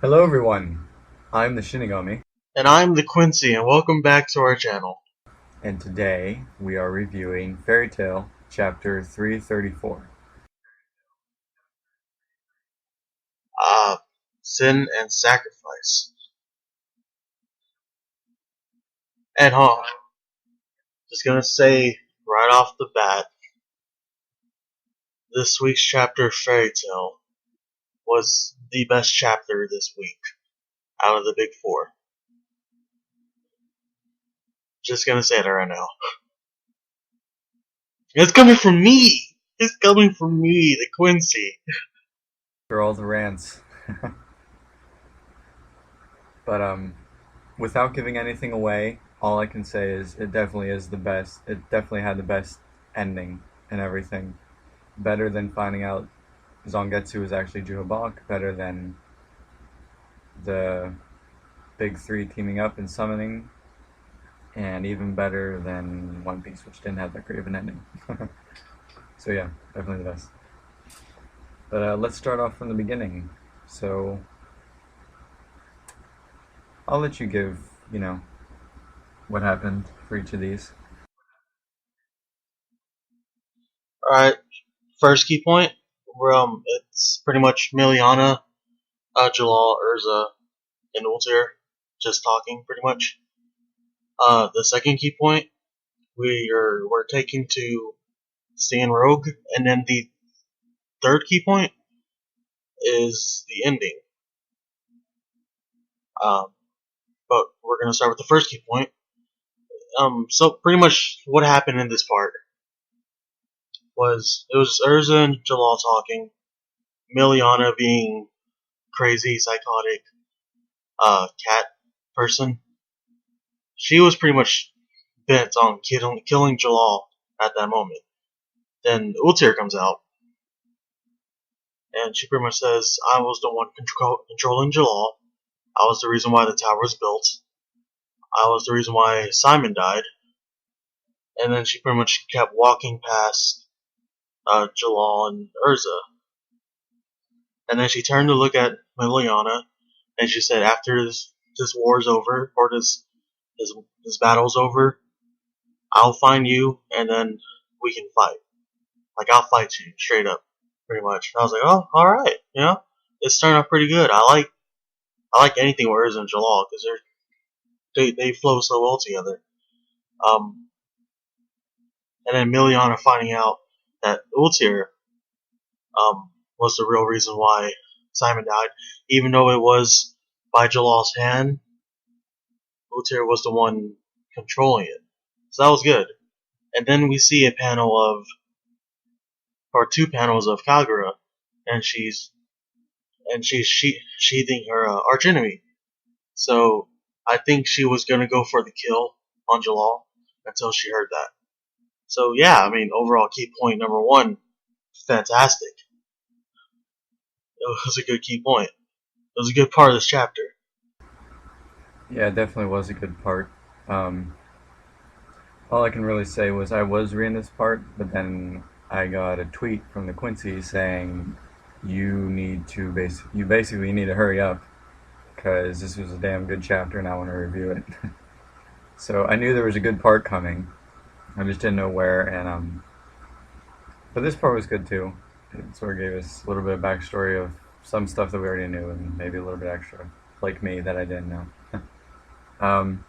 Hello everyone, I'm the Shinigami, And I'm the Quincy, and welcome back to our channel. and today we are reviewing Fairy Tail Chapter 334. Uh, Sin and Sacrifice. And just gonna say right off the bat, this week's chapter of Fairy Tail was the best chapter this week out of the big four. Just gonna say that right now. It's coming from me! It's coming from me, the Quincy. For all the rants. But without giving anything away, all I can say is it definitely is the best. It definitely had the best ending and everything. Better than finding out Zangetsu is actually Juhabak, better than the big three teaming up and summoning, and even better than One Piece, which didn't have that great of an ending. So yeah, definitely the best. But let's start off from the beginning. So I'll let you give, what happened for each of these. Alright, first key point. It's pretty much Miliana, Jalal, Urza, and Ultir just talking, pretty much. The second key point, we're taken to Stan Rogue, and then the third key point is the ending. Um, but we're gonna start with the first key point. So pretty much what happened in this part was it was Urza and Jalal talking, Miliana being crazy, psychotic, cat person. She was pretty much bent on killing Jalal at that moment. Then Ultir comes out, and she pretty much says, "I was the one controlling Jalal. I was the reason why the tower was built. I was the reason why Simon died." And then she pretty much kept walking past Jalal and Urza. And then she turned to look at Liliana, and she said, "After this war's over, or this battle's over, I'll find you, and then we can fight. Like, I'll fight you, straight up, pretty much." I was like, "Oh, alright, it's starting out pretty good. I like anything with Urza and Jalal, because they flow so well together." Um, and then Miliana finding out that Ultir was the real reason why Simon died, even though it was by Jalal's hand. Ultir was the one controlling it, so that was good. And then we see two panels of Kagura, and she's sheathing her archenemy. So I think she was gonna go for the kill on Jalal until she heard that. So yeah, I mean, overall key point number one, fantastic. It was a good key point. It was a good part of this chapter. Yeah, it definitely was a good part. Um, all I can really say was I was reading this part, but then I got a tweet from the Quincy saying you basically need to hurry up because this was a damn good chapter and I want to review it. So I knew there was a good part coming. I just didn't know where, and but this part was good too. It sort of gave us a little bit of backstory of some stuff that we already knew, and maybe a little bit extra, like me, that I didn't know. um,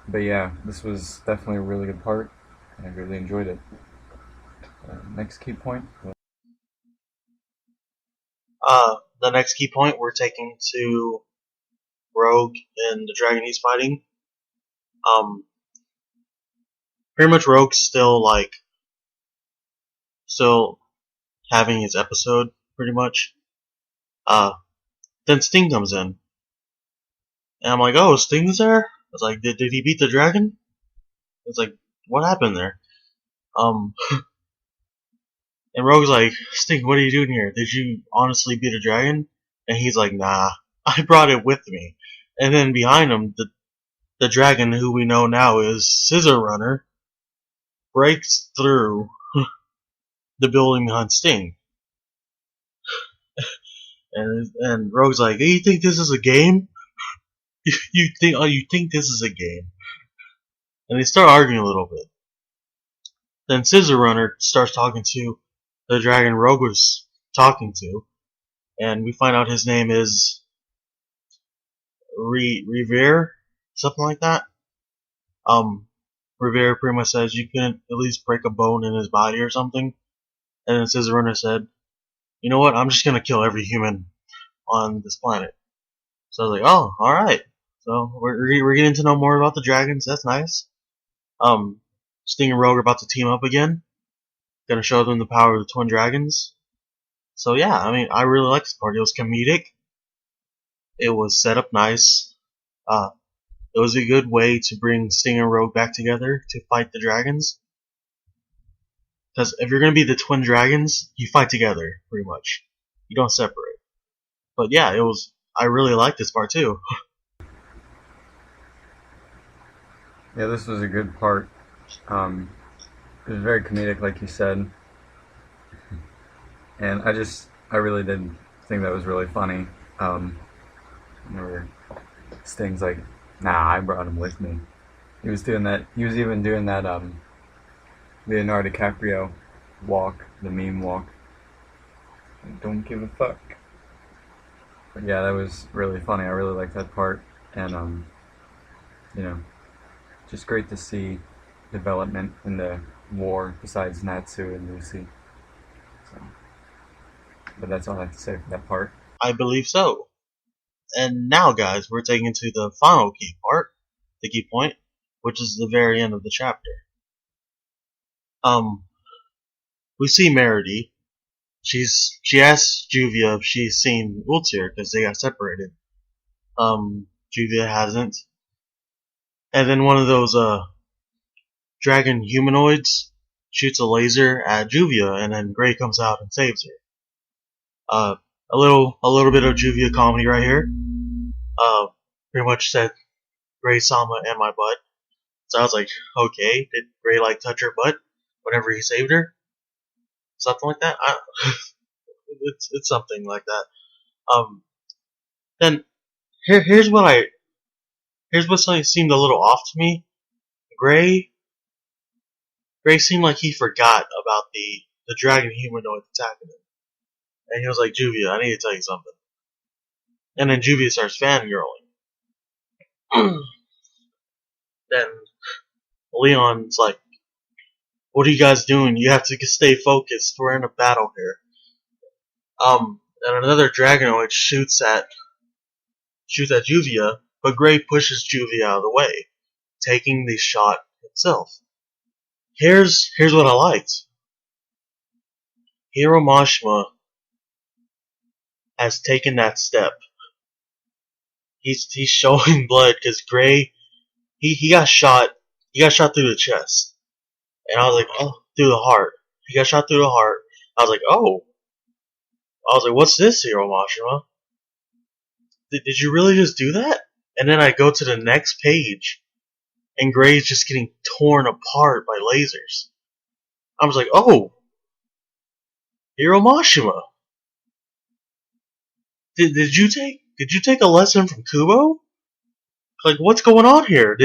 but yeah, this was definitely a really good part, and I really enjoyed it. Next key point. The next key point, we're taking to Rogue and the dragon he's fighting. Um, Pretty much Rogue's still having his episode, pretty much. Uh, then Sting comes in, and I'm like, "Oh, Sting's there?" I was like, "Did he beat the dragon?" It's like, "What happened there?" Um, and Rogue's like, "Sting, what are you doing here? Did you honestly beat a dragon?" And he's like, "Nah, I brought it with me." And then behind him, the dragon, who we know now is Scissor Runner, breaks through the building behind Sting. And Rogue's like, hey, you think this is a game? You think this is a game? And they start arguing a little bit. Then Scissor Runner starts talking to the dragon Rogue was talking to, and we find out his name is Revere, something like that. Revere pretty much says you couldn't at least break a bone in his body or something. And then Scissor Runner said, you know what, I'm just gonna kill every human on this planet. So I was like, oh, alright. So we're getting to know more about the dragons, that's nice. Sting and Rogue are about to team up again. Gonna show them the power of the twin dragons. So yeah, I mean, I really liked this part. It was comedic. It was set up nice. It was a good way to bring Sting and Rogue back together to fight the dragons. Because if you're gonna be the twin dragons, you fight together, pretty much. You don't separate. But yeah, it was. I really liked this part too. Yeah, this was a good part. It was very comedic, like you said, and I really did think that was really funny. Whenever Sting's like, "Nah, I brought him with me." He was doing that. He was even doing that Leonardo DiCaprio walk, the meme walk. Don't give a fuck. But yeah, that was really funny. I really liked that part, and you know, just great to see development in the war besides Natsu and Lucy. So, but that's all I have to say for that part. I believe so. And now, guys, we're taking to the final key part, the key point, which is the very end of the chapter. We see Meredy. She asks Juvia if she's seen Ultir because they got separated. Juvia hasn't. And then one of those dragon humanoids shoots a laser at Juvia, and then Gray comes out and saves her. A little bit of Juvia comedy right here. Pretty much said Gray Sama and my butt. So I was like, okay, did Gray like touch her butt whenever he saved her? Something like that. It's something like that. Then here's what seemed a little off to me. Gray seemed like he forgot about the dragon humanoid attacking him. And he was like, Juvia, I need to tell you something. And then Juvia starts fangirling. Then Leon's like, what are you guys doing? You have to stay focused. We're in a battle here. And another Dragonoid shoots at Juvia, but Gray pushes Juvia out of the way, taking the shot himself. Here's what I liked. Hiro Mashima has taken that step. He's showing blood because Gray he got shot through the chest. And I was like, oh, through the heart. He got shot through the heart. I was like, oh. I was like, what's this, Hiro Mashima? Did you really just do that? And then I go to the next page, and Gray's just getting torn apart by lasers. I was like, oh, Hiro Mashima. Did you take a lesson from Kubo? Like, what's going on here?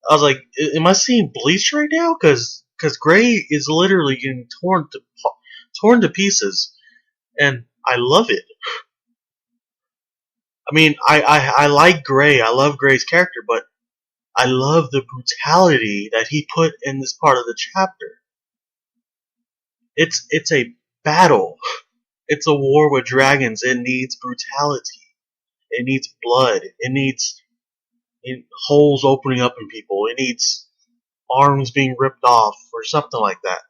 I was like, am I seeing Bleach right now? Because Gray is literally getting torn to pieces, and I love it. I mean, I like Gray. I love Gray's character, but I love the brutality that he put in this part of the chapter. It's a battle. It's a war with dragons. It needs brutality. It needs blood. It needs holes opening up in people. It needs arms being ripped off or something like that.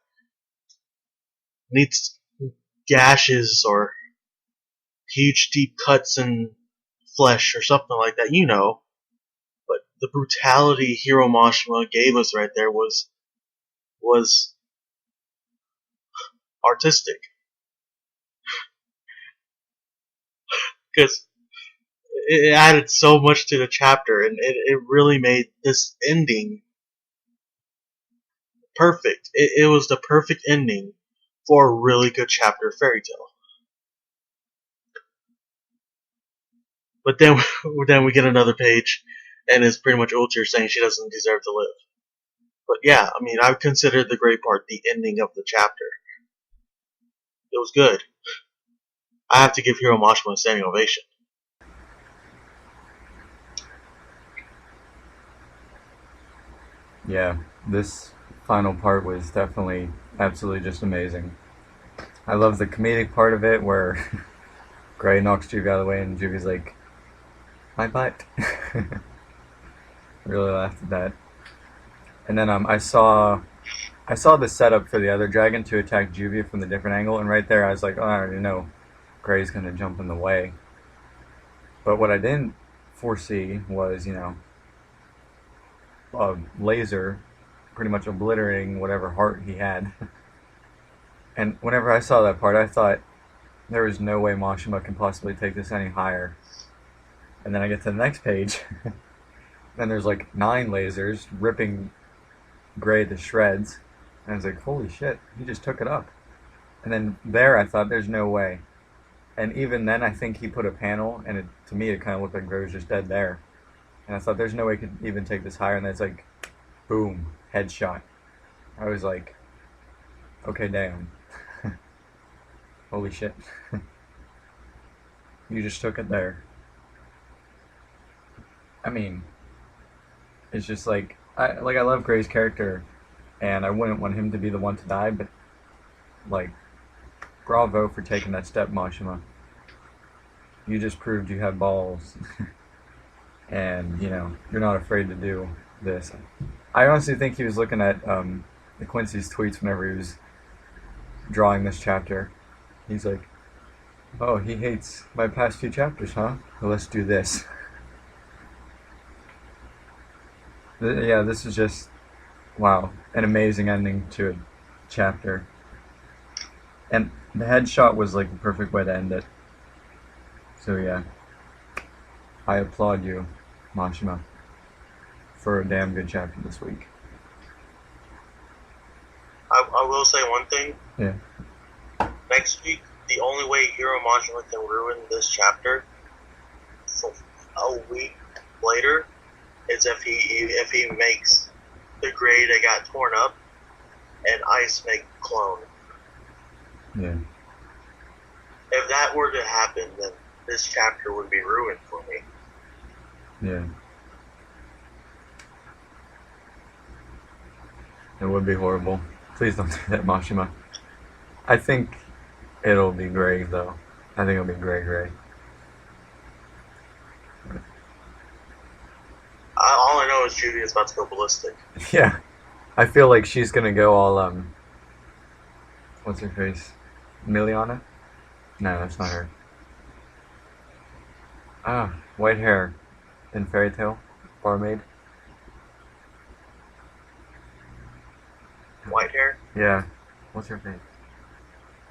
It needs gashes or huge deep cuts in flesh or something like that, you know. But the brutality Hiro Mashima gave us right there was artistic. Because it added so much to the chapter, and it really made this ending perfect. It was the perfect ending for a really good chapter of Fairy Tail. But then, then we get another page, and it's pretty much Ultir saying she doesn't deserve to live. But yeah, I mean, I would consider the great part the ending of the chapter. It was good. I have to give Hiro Mashima a standing ovation. Yeah, this final part was definitely absolutely just amazing. I love the comedic part of it where Gray knocks Juvie out of the way and Juvie's like, my butt. Really laughed at that. And then I saw the setup for the other dragon to attack Juvie from the different angle, and right there I was like, oh, I already know Gray's gonna jump in the way. But what I didn't foresee was, a laser pretty much obliterating whatever heart he had. And whenever I saw that part, I thought there was no way Mashima can possibly take this any higher. And then I get to the next page, and there's like 9 lasers ripping Gray to shreds. And I was like, holy shit, he just took it up. And then there I thought, there's no way. And even then, I think he put a panel, and to me, it kind of looked like Gray was just dead there. And I thought, there's no way he could even take this higher. And then it's like, boom, headshot. I was like, okay, damn. Holy shit. You just took it there. I mean, it's just like, I love Gray's character, and I wouldn't want him to be the one to die, but, like, bravo for taking that step, Mashima. You just proved you have balls. And, you're not afraid to do this. I honestly think he was looking at the Quincy's tweets whenever he was drawing this chapter. He's like, oh, he hates my past few chapters, huh? Well, let's do this. Yeah, this is just, wow, an amazing ending to a chapter. And the headshot was like the perfect way to end it. So yeah, I applaud you, Mashima, for a damn good chapter this week. I will say one thing. Yeah. Next week, the only way Hiro Mashima can ruin this chapter for a week later is if he makes the Gray that got torn up and Ice make clone. Yeah. If that were to happen, then this chapter would be ruined for me. Yeah. It would be horrible. Please don't do that, Mashima. I think it'll be Gray, though. I think it'll be Gray. All I know is Judy is about to go ballistic. Yeah. I feel like she's gonna go all, what's her face? Miliana? No, that's not her. Ah, white hair in Fairy Tail. Barmaid. White hair? Yeah. What's her face?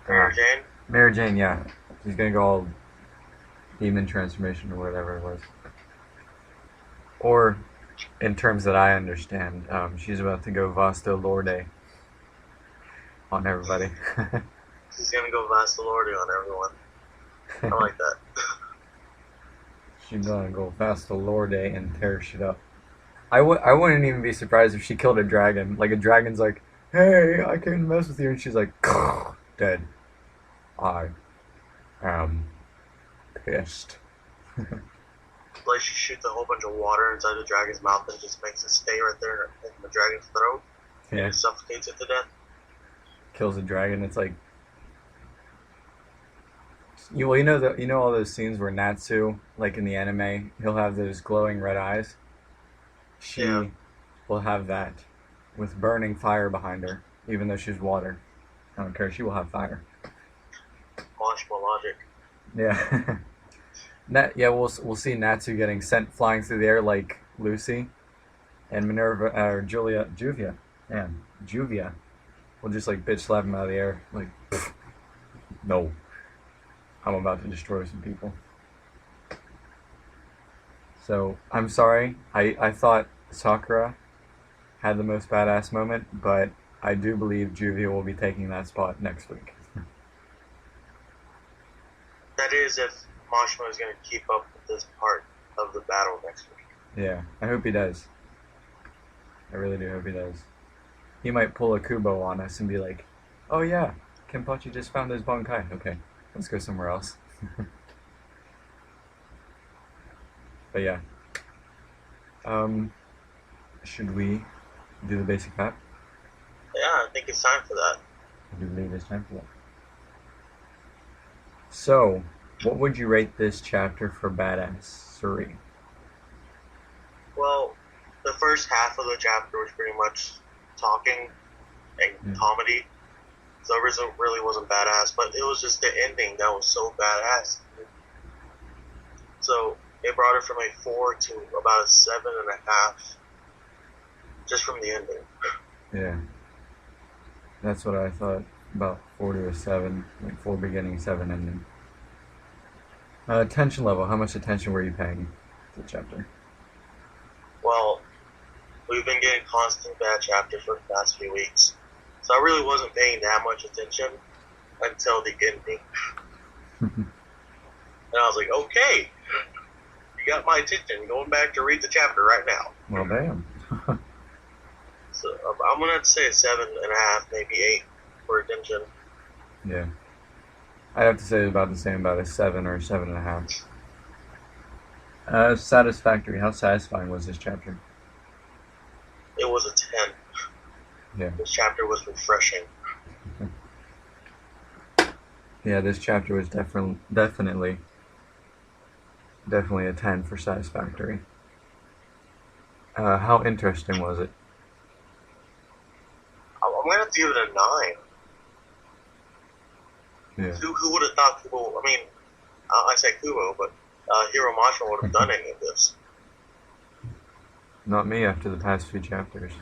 Mary Jane? Mary Jane, yeah. She's gonna go all demon transformation or whatever it was. Or, in terms that I understand, she's about to go Vasto Lorde on everybody. She's gonna go Vasto Lorde on everyone. I like that. She's gonna go Vasto Lorde and tear shit up. I wouldn't even be surprised if she killed a dragon. Like, a dragon's like, hey, I can't mess with you. And she's like, dead. I am pissed. Like she shoots a whole bunch of water inside the dragon's mouth and just makes it stay right there in the dragon's throat. Yeah. And it suffocates it to death. Kills a dragon. It's like, you know all those scenes where Natsu, like in the anime, he'll have those glowing red eyes. She will have that with burning fire behind her, even though she's water. I don't care. She will have fire. Mashima logic. Yeah. We'll see Natsu getting sent flying through the air like Lucy, and Minerva or Juvia will just like bitch slap him out of the air like, no, I'm about to destroy some people. So I'm sorry. I thought Sakura had the most badass moment, but I do believe Juvia will be taking that spot next week. That is, if Mashima is going to keep up with this part of the battle next week. Yeah, I hope he does. I really do hope he does. He might pull a Kubo on us and be like, "Oh yeah, Kenpachi just found his Bankai. Okay, let's go somewhere else." But yeah, should we do the basic map? Yeah, I think it's time for that. I do believe it's time for that. So, what would you rate this chapter for badassery? Well, the first half of the chapter was pretty much talking and comedy. So it really wasn't badass, but it was just the ending that was so badass. So it brought it from a 4 to about a 7.5, just from the ending. Yeah, that's what I thought. About 4 to a 7, like 4 beginning, 7 ending. Attention level. How much attention were you paying to the chapter? Well, we've been getting constant bad chapters for the past few weeks, so I really wasn't paying that much attention until the ending. And I was like, okay, you got my attention. Going back to read the chapter right now. Well, damn. So I'm gonna have to say a 7.5, maybe 8 for attention. Yeah. I'd have to say about the same, about a 7 or 7.5. Satisfactory. How satisfying was this chapter? It was a 10. Yeah. This chapter was refreshing. Yeah, this chapter was definitely a 10 for satisfactory. How interesting was it? I'm gonna have to give it a 9. Yeah. Who would have thought Kubo? I mean, I say Kubo, but Hiro Mashima would have done any of this. Not me after the past few chapters.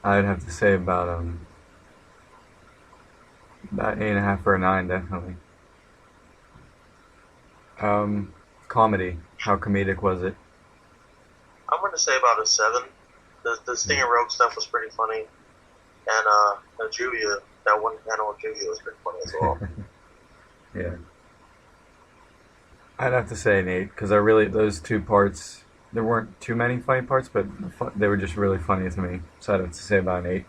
I'd have to say about 8.5 or a 9, definitely. Comedy. How comedic was it? I'm gonna say about a 7. The Sting and Rogue stuff was pretty funny, and Juvia, that one panel with Juvia was pretty funny as well. Yeah. I'd have to say an 8, because those two parts, there weren't too many funny parts, but they were just really funny to me. So I'd have to say about an 8.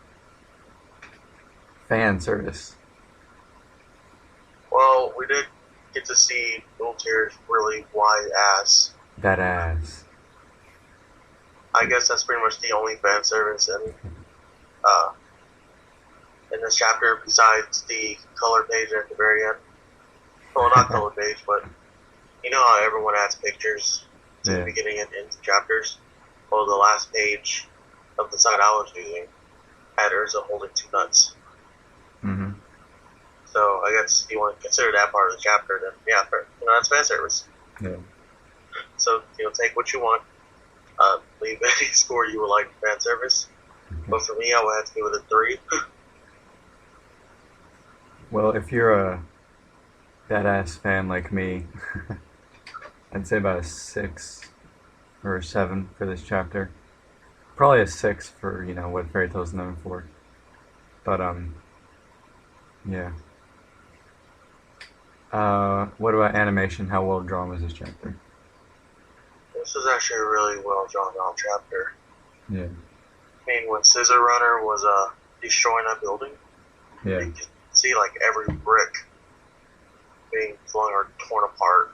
Fan service. Well, we did get to see Voltaire's really wide ass. That ass. I guess that's pretty much the only fan service in this chapter, besides the color page at the very end. Well, not color page, but you know how everyone adds pictures to the beginning and end chapters? Well, the last page of the site I was using had Urza holding 2 nuts. Mm-hmm. So I guess if you want to consider that part of the chapter, then yeah, that's fan service. Yeah. So, take what you want. Leave any score you would like for fan service. But for me, I would have to give it a 3. Well, if you're a that-ass fan like me, I'd say about a 6 or a 7 for this chapter. Probably a 6 for, what Fairy Tail's known for. But, yeah. What about animation? How well drawn was this chapter? This is actually a really well drawn out chapter. Yeah. I mean, when Scissor Runner was destroying that building, yeah, you could see like every brick being flung or torn apart.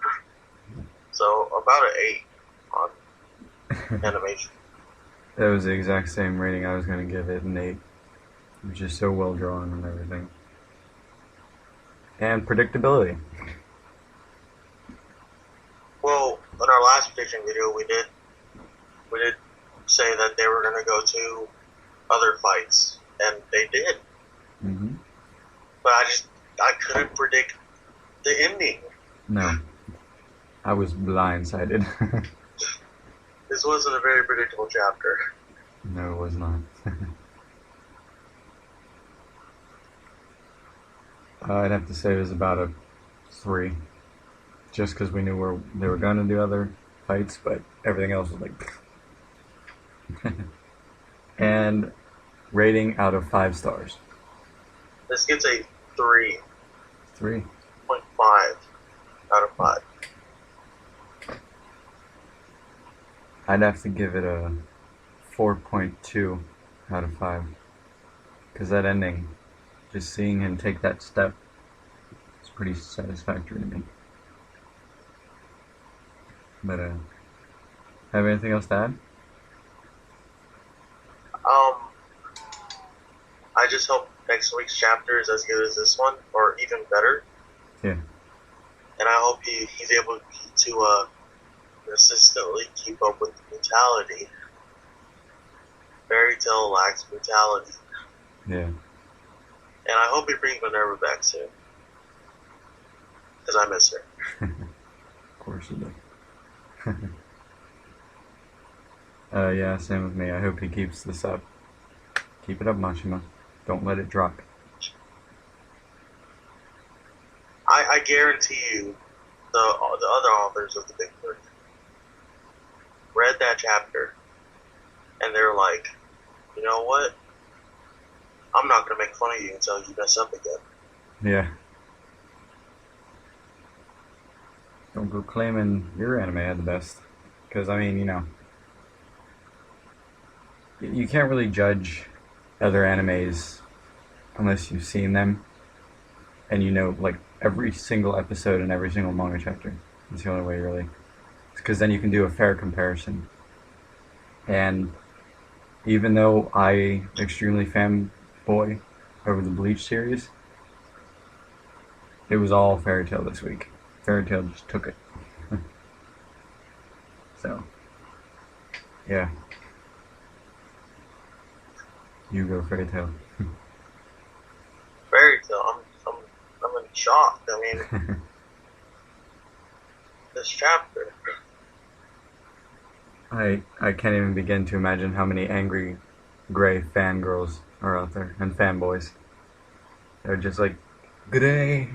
So about an 8 on animation. That was the exact same rating I was going to give it, an 8. It was just so well drawn and everything. And predictability. Well, in our last prediction video, we did say that they were going to go to other fights, and they did. Mm-hmm. But I couldn't predict the ending. No. I was blindsided. This wasn't a very predictable chapter. No, it was not. I'd have to say it was about a 3. Just because we knew they were going to do other fights, but everything else was like... And rating out of 5 stars. This gets a 3. 3. 3.5 out of 5. I'd have to give it a 4.2 out of 5. Because that ending, just seeing him take that step, is pretty satisfactory to me. But, have anything else to add? I just hope next week's chapter is as good as this one, or even better. Yeah. And I hope he's able to consistently keep up with the brutality. Fairy Tail lacks brutality. Yeah. And I hope he brings Minerva back soon. Because I miss her. Of course you do. Yeah, same with me. I hope he keeps this up. Keep it up, Mashima. Don't let it drop. I guarantee you, the other authors of the Big Three read that chapter, and they're like, you know what? I'm not going to make fun of you until you mess up again. Yeah. Don't go claiming your anime had the best. Because, I mean, you can't really judge other animes unless you've seen them and you know, like, every single episode and every single manga chapter. That's the only way, really. Because then you can do a fair comparison. And even though I extremely fanboy over the Bleach series, it was all Fairy Tail this week. Fairy Tail just took it. So, yeah. You go Fairy Tail. Fairy Tail, I'm in shock. I mean, this chapter. I can't even begin to imagine how many angry gray fangirls are out there and fanboys. They're just like, Gray.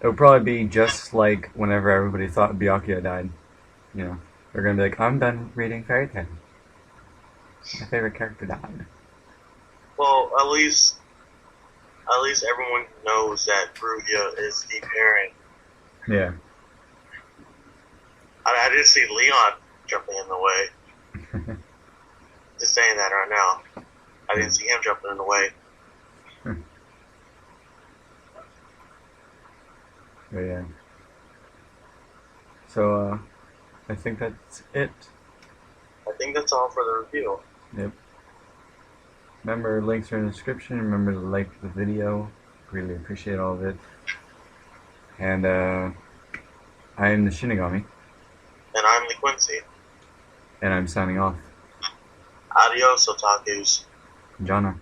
It would probably be just like whenever everybody thought Byakuya died. They're gonna be like, I'm done reading Fairy Tail. My favorite character died. Well, at least everyone knows that Brugia is the parent. Yeah. I didn't see Leon jumping in the way. Just saying that right now. I didn't see him jumping in the way. But yeah. So, I think that's it. I think that's all for the review. Yep. Remember, links are in the description. Remember to like the video. Really appreciate all of it. And, I am the Shinigami. And I'm the Quincy. And I'm signing off. Adios, otakus. Jana.